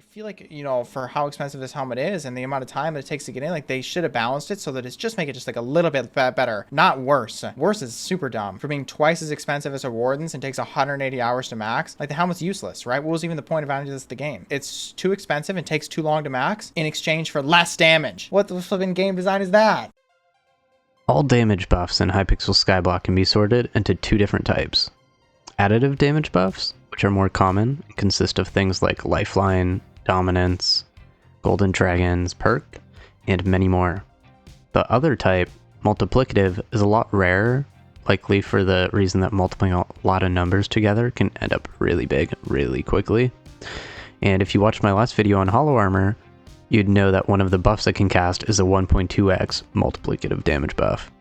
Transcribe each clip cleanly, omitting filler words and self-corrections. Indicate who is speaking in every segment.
Speaker 1: feel like, you know, for how expensive this helmet is and the amount of time that it takes to get in, like they should have balanced it so that it's just make it just like a little bit better, not worse. Worse is super dumb. For being twice as expensive as a Warden's and takes 180 hours to max, like the helmet's useless, right? What was even the point of adding this to the game? It's too expensive and takes too long to max in exchange for less damage. What the flipping game design is that?
Speaker 2: All damage buffs in Hypixel Skyblock can be sorted into two different types. Additive damage buffs, which are more common, and consist of things like Lifeline, Dominance, Golden Dragon's perk, and many more. The other type, multiplicative, is a lot rarer, likely for the reason that multiplying a lot of numbers together can end up really big really quickly. And if you watched my last video on Hollow Armor, you'd know that one of the buffs I can cast is a 1.2x multiplicative damage buff.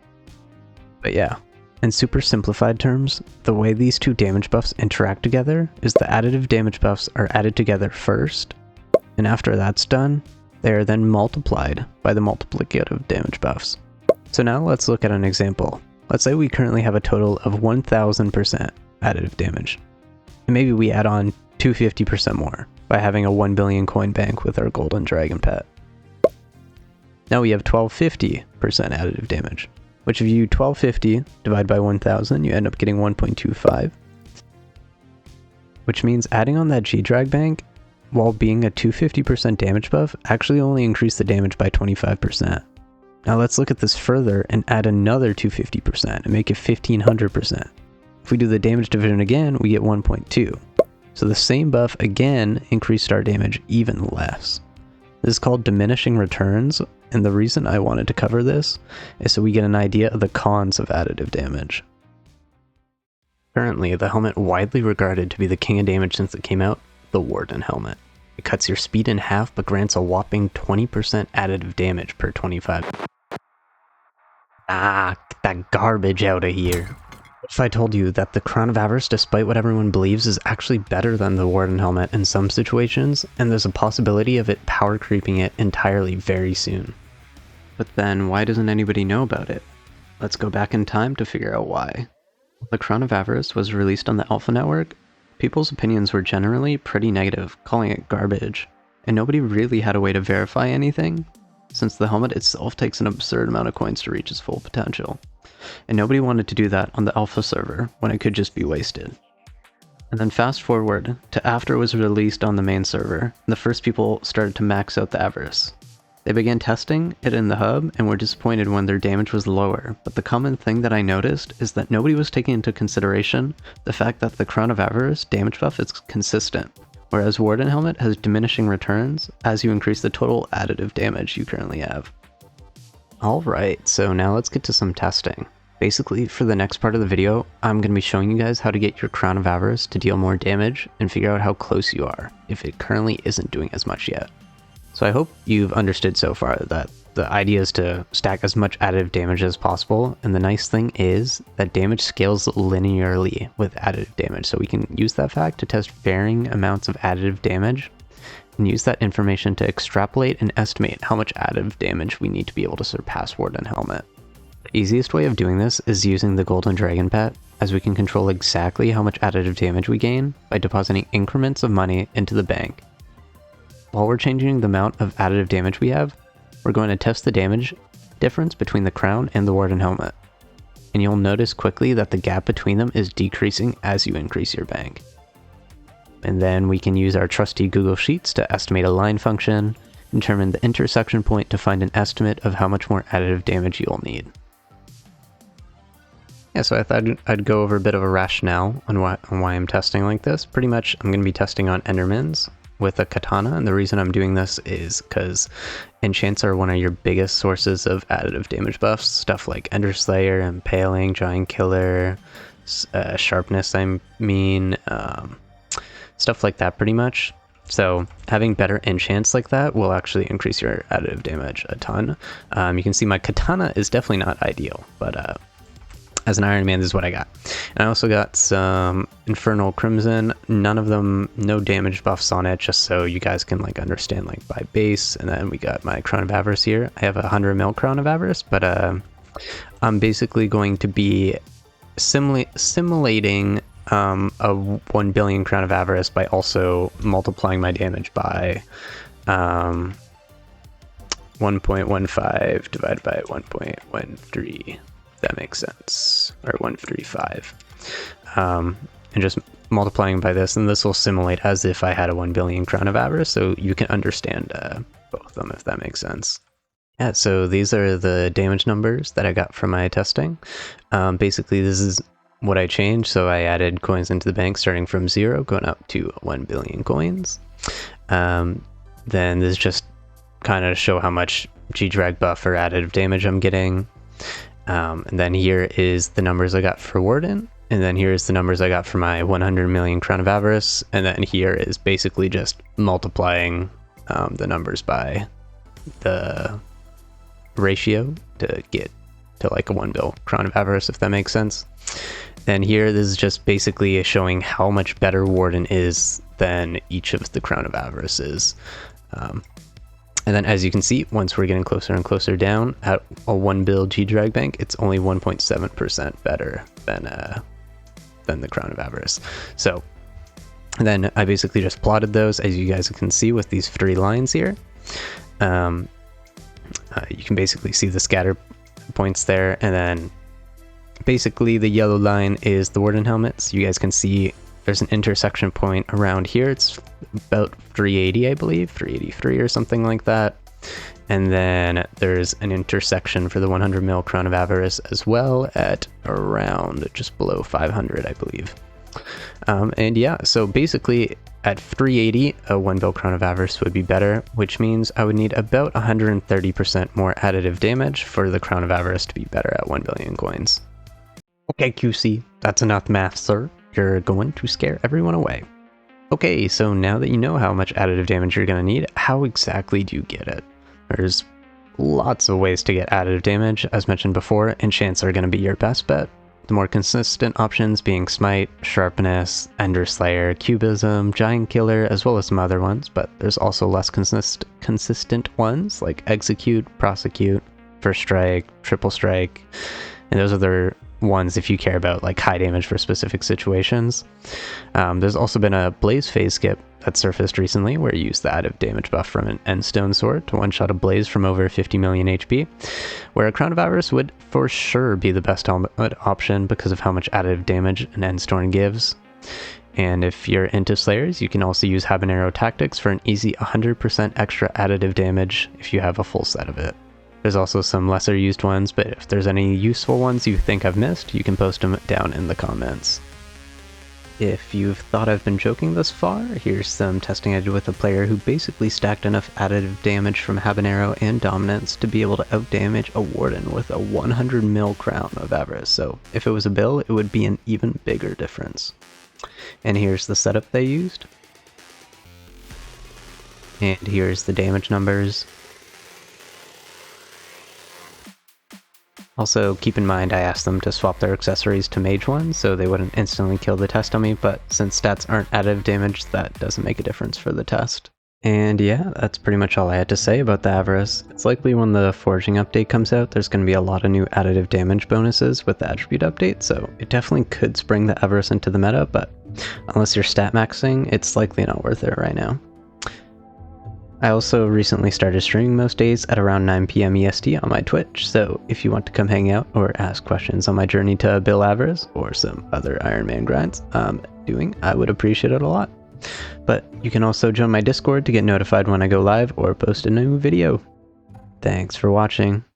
Speaker 2: But yeah, in super simplified terms, the way these two damage buffs interact together is the additive damage buffs are added together first, and after that's done, they are then multiplied by the multiplicative damage buffs. So now let's look at an example. Let's say we currently have a total of 1000% additive damage, and maybe we add on 250% more by having a 1 billion coin bank with our golden dragon pet. Now we have 1250% additive damage, which if you 1250 divide by 1000, you end up getting 1.25, which means adding on that G-Drag bank while being a 250% damage buff actually only increased the damage by 25%. Now let's look at this further and add another 250% and make it 1500%. If we do the damage division again, we get 1.2. So the same buff again increased our damage even less. This is called diminishing returns, and the reason I wanted to cover this is so we get an idea of the cons of additive damage. Currently, the helmet widely regarded to be the king of damage since it came out, the Warden Helmet. It cuts your speed in half but grants a whopping 20% additive damage per 25. Get that garbage out of here. If I told you that the Crown of Avarice, despite what everyone believes, is actually better than the Warden Helmet in some situations, and there's a possibility of it power creeping it entirely very soon. But then, why doesn't anybody know about it? Let's go back in time to figure out why. When the Crown of Avarice was released on the Alpha Network, people's opinions were generally pretty negative, calling it garbage, and nobody really had a way to verify anything, since the helmet itself takes an absurd amount of coins to reach its full potential. And nobody wanted to do that on the alpha server when it could just be wasted. And then fast forward to after it was released on the main server, the first people started to max out the Avarice. They began testing it in the hub and were disappointed when their damage was lower, but the common thing that I noticed is that nobody was taking into consideration the fact that the Crown of Avarice damage buff is consistent, whereas Warden Helmet has diminishing returns as you increase the total additive damage you currently have. Alright, so now let's get to some testing. Basically, for the next part of the video, I'm going to be showing you guys how to get your Crown of Avarice to deal more damage and figure out how close you are, if it currently isn't doing as much yet. So I hope you've understood so far that the idea is to stack as much additive damage as possible, and the nice thing is that damage scales linearly with additive damage, so we can use that fact to test varying amounts of additive damage and use that information to extrapolate and estimate how much additive damage we need to be able to surpass Warden Helmet. The easiest way of doing this is using the Golden Dragon Pet, as we can control exactly how much additive damage we gain by depositing increments of money into the bank. While we're changing the amount of additive damage we have, we're going to test the damage difference between the Crown and the Warden Helmet. And you'll notice quickly that the gap between them is decreasing as you increase your bank. And then we can use our trusty Google Sheets to estimate a line function, determine the intersection point to find an estimate of how much more additive damage you'll need. Yeah, so I thought I'd go over a bit of a rationale on why I'm testing like this. Pretty much, I'm going to be testing on Endermans with a katana, and the reason I'm doing this is because enchants are one of your biggest sources of additive damage buffs. Stuff like Ender Slayer, Impaling, Giant Killer, Sharpness, stuff like that pretty much. So having better enchants like that will actually increase your additive damage a ton. You can see my katana is definitely not ideal, but as an Iron Man, this is what I got. And I also got some Infernal Crimson. None of them, no damage buffs on it, just so you guys can like understand like by base. And then we got my Crown of Avarice here. I have a 100 mil Crown of Avarice, but I'm basically going to be simulating a 1 billion Crown of Avarice by also multiplying my damage by 1.15 divided by 1.13. That makes sense. Or 135. And just multiplying by this, and this will simulate as if I had a 1 billion Crown of Avarice, so you can understand both of them, if that makes sense. Yeah, so these are the damage numbers that I got from my testing. Basically, this is what I changed, so I added coins into the bank starting from 0, going up to 1 billion coins. Then this is just kind of to show how much G-Drag buff or additive damage I'm getting. And then here is the numbers I got for Warden. And then here's the numbers I got for my 100 million Crown of Avarice. And then here is basically just multiplying the numbers by the ratio to get to like a 1 bill Crown of Avarice, if that makes sense. Then here, this is just basically showing how much better Warden is than each of the Crown of Avarice is. And then as you can see, once we're getting closer and closer down at a 1 bill G-Drag bank, it's only 1.7% better than the Crown of Avarice. So then I basically just plotted those, as you guys can see with these 3 lines here. You can basically see the scatter points there, and then basically the yellow line is the Warden Helmet. So you guys can see there's an intersection point around here. It's about 380, I believe, 383 or something like that. And then there's an intersection for the 100 mil Crown of Avarice as well at around just below 500, I believe. And yeah, so basically at 380, a 1 bill Crown of Avarice would be better, which means I would need about 130% more additive damage for the Crown of Avarice to be better at 1 billion coins. Okay, QC, that's enough math, sir. You're going to scare everyone away. Okay, so now that you know how much additive damage you're going to need, how exactly do you get it? There's lots of ways to get additive damage. As mentioned before, enchants are going to be your best bet. The more consistent options being Smite, Sharpness, Ender Slayer, Cubism, Giant Killer, as well as some other ones, but there's also less consistent ones like Execute, Prosecute, First Strike, Triple Strike, and those are the ones if you care about like high damage for specific situations. There's also been a Blaze phase skip that surfaced recently where you use the additive damage buff from an Endstone sword to one-shot a Blaze from over 50 million HP, where a Crown of Avarice would for sure be the best helmet option because of how much additive damage an Endstone gives. And if you're into Slayers, you can also use Habanero Tactics for an easy 100% extra additive damage if you have a full set of it. There's also some lesser used ones, but if there's any useful ones you think I've missed, you can post them down in the comments. If you've thought I've been joking thus far, here's some testing I did with a player who basically stacked enough additive damage from Habanero and Dominance to be able to outdamage a Warden with a 100 mil Crown of Avarice, so if it was a bill, it would be an even bigger difference. And here's the setup they used. And here's the damage numbers. Also, keep in mind I asked them to swap their accessories to mage ones so they wouldn't instantly kill the test dummy, but since stats aren't additive damage, that doesn't make a difference for the test. And yeah, that's pretty much all I had to say about the Avarice. It's likely when the forging update comes out, there's going to be a lot of new additive damage bonuses with the attribute update, so it definitely could spring the Avarice into the meta, but unless you're stat maxing, it's likely not worth it right now. I also recently started streaming most days at around 9 PM EST on my Twitch, so if you want to come hang out or ask questions on my journey to Bill Avarice or some other Iron Man grinds I'm doing, I would appreciate it a lot. But you can also join my Discord to get notified when I go live or post a new video. Thanks for watching.